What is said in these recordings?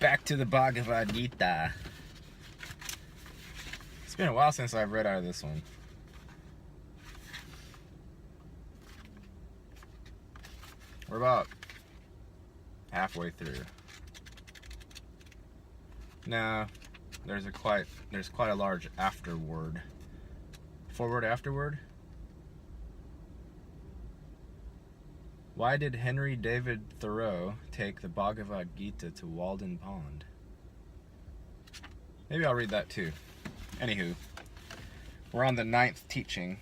Back to the Bhagavad-Gita. It's been a while since I've read out of this one. We're about halfway through. Now, there's quite a large afterword. Forward afterword? Why did Henry David Thoreau take the Bhagavad-Gita to Walden Pond? Maybe I'll read that too. Anywho, we're on the 9th teaching.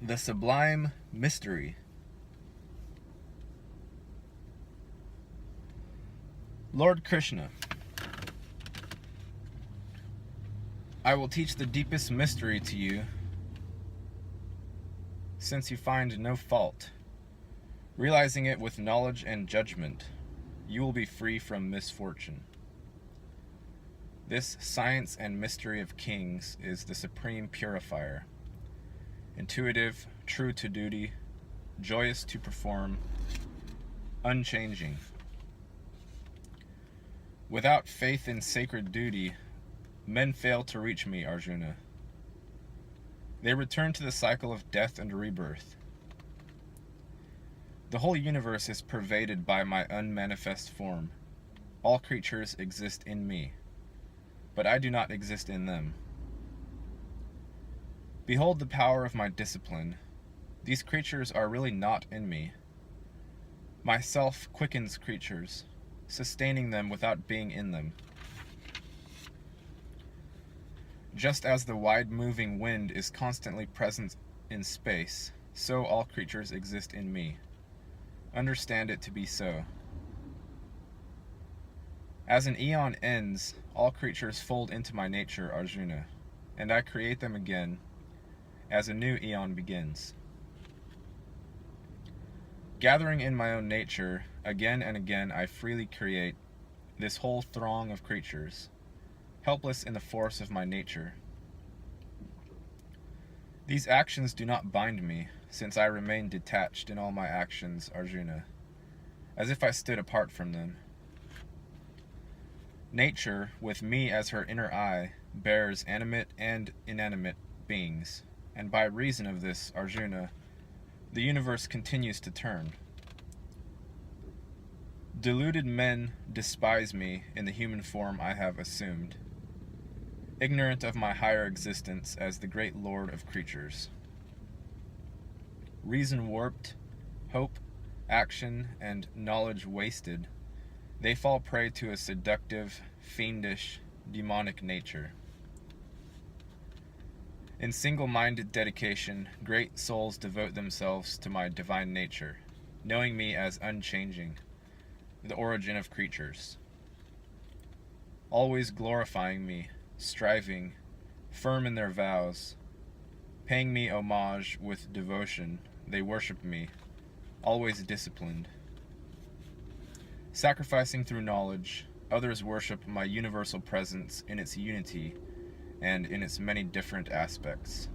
The Sublime Mystery. Lord Krishna, I will teach the deepest mystery to you, since you find no fault. Realizing it with knowledge and judgment, you will be free from misfortune. This science and mystery of kings is the supreme purifier, intuitive, true to duty, joyous to perform, unchanging. Without faith in sacred duty, men fail to reach me, Arjuna. They return to the cycle of death and rebirth. The whole universe is pervaded by my unmanifest form. All creatures exist in me, but I do not exist in them. Behold the power of my discipline. These creatures are really not in me. My self quickens creatures, sustaining them without being in them. Just as the wide-moving wind is constantly present in space, so all creatures exist in me. Understand it to be so. As an eon ends, all creatures fold into my nature, Arjuna, and I create them again as a new eon begins. Gathering in my own nature, again and again I freely create this whole throng of creatures, helpless in the force of my nature. These actions do not bind me, since I remain detached in all my actions, Arjuna, as if I stood apart from them. Nature, with me as her inner eye, bears animate and inanimate beings, and by reason of this, Arjuna, the universe continues to turn. Deluded men despise me in the human form I have assumed, ignorant of my higher existence as the great Lord of creatures. Reason warped, hope, action, and knowledge wasted, they fall prey to a seductive, fiendish, demonic nature. In single-minded dedication, great souls devote themselves to my divine nature, knowing me as unchanging, the origin of creatures. Always glorifying me, striving, firm in their vows, paying me homage with devotion, they worship me, always disciplined. Sacrificing through knowledge, others worship my universal presence in its unity and in its many different aspects.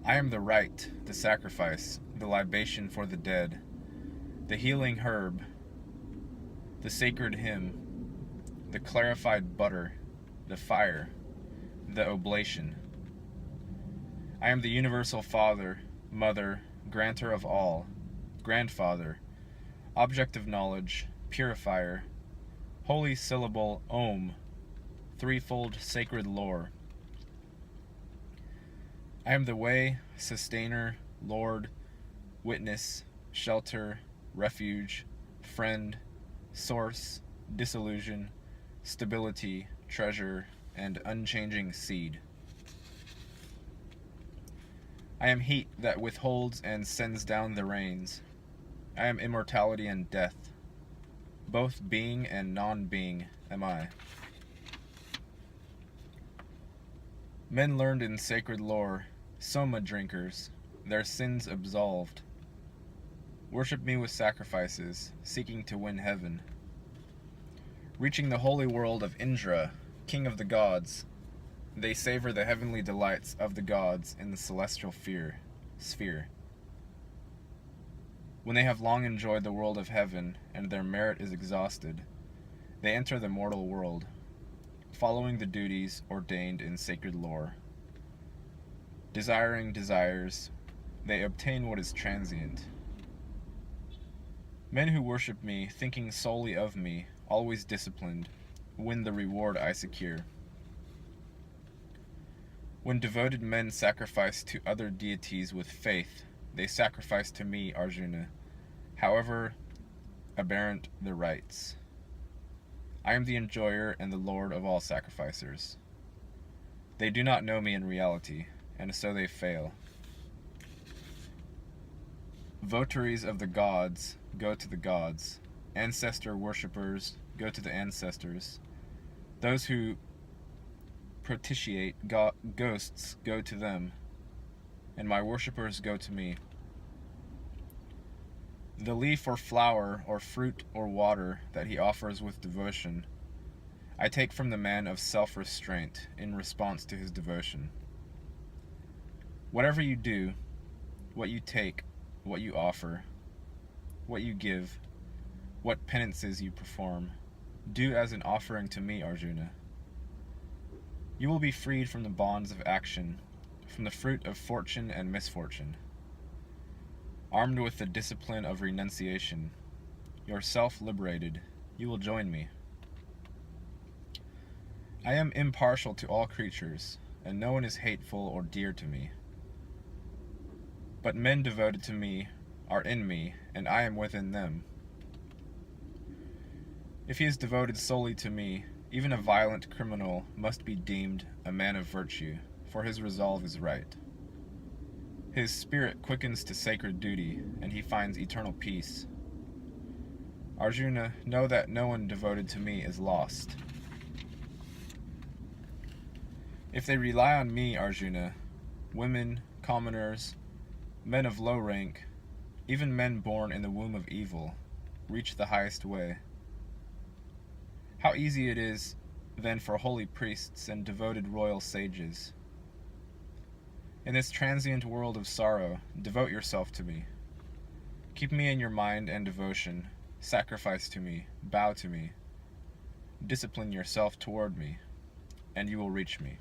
I am the rite, the sacrifice, the libation for the dead, the healing herb, the sacred hymn, the clarified butter, the fire, the oblation. I am the universal Father, Mother, granter of all, grandfather, object of knowledge, purifier, holy syllable Om, threefold sacred lore. I am the way, sustainer, Lord, witness, shelter, refuge, friend, source, disillusion, stability, treasure, and unchanging seed. I am heat that withholds and sends down the rains. I am immortality and death. Both being and non-being am I. Men learned in sacred lore, soma drinkers, their sins absolved. Worship me with sacrifices, seeking to win heaven. Reaching the holy world of Indra, king of the gods, they savor the heavenly delights of the gods in the celestial sphere. When they have long enjoyed the world of heaven, and their merit is exhausted, they enter the mortal world, following the duties ordained in sacred lore. Desiring desires, they obtain what is transient. Men who worship me, thinking solely of me, always disciplined, win the reward I secure. When devoted men sacrifice to other deities with faith, they sacrifice to me, Arjuna, however aberrant the rites. I am the enjoyer and the lord of all sacrificers. They do not know me in reality, and so they fail. Votaries of the gods go to the gods. Ancestor worshippers go to the ancestors. Those who propitiate ghosts go to them, and my worshippers go to me. The leaf or flower or fruit or water that he offers with devotion, I take from the man of self-restraint in response to his devotion. Whatever you do, what you take, what you offer, what you give, what penances you perform, do as an offering to me, Arjuna. You will be freed from the bonds of action, from the fruit of fortune and misfortune. Armed with the discipline of renunciation, yourself liberated, you will join me. I am impartial to all creatures, and no one is hateful or dear to me. But men devoted to me are in me, and I am within them. If he is devoted solely to me, even a violent criminal must be deemed a man of virtue, for his resolve is right. His spirit quickens to sacred duty, and he finds eternal peace. Arjuna, know that no one devoted to me is lost. If they rely on me, Arjuna, women, commoners, men of low rank, even men born in the womb of evil, reach the highest way. How easy it is, then, for holy priests and devoted royal sages. In this transient world of sorrow, devote yourself to me. Keep me in your mind and devotion, sacrifice to me, bow to me, discipline yourself toward me, and you will reach me.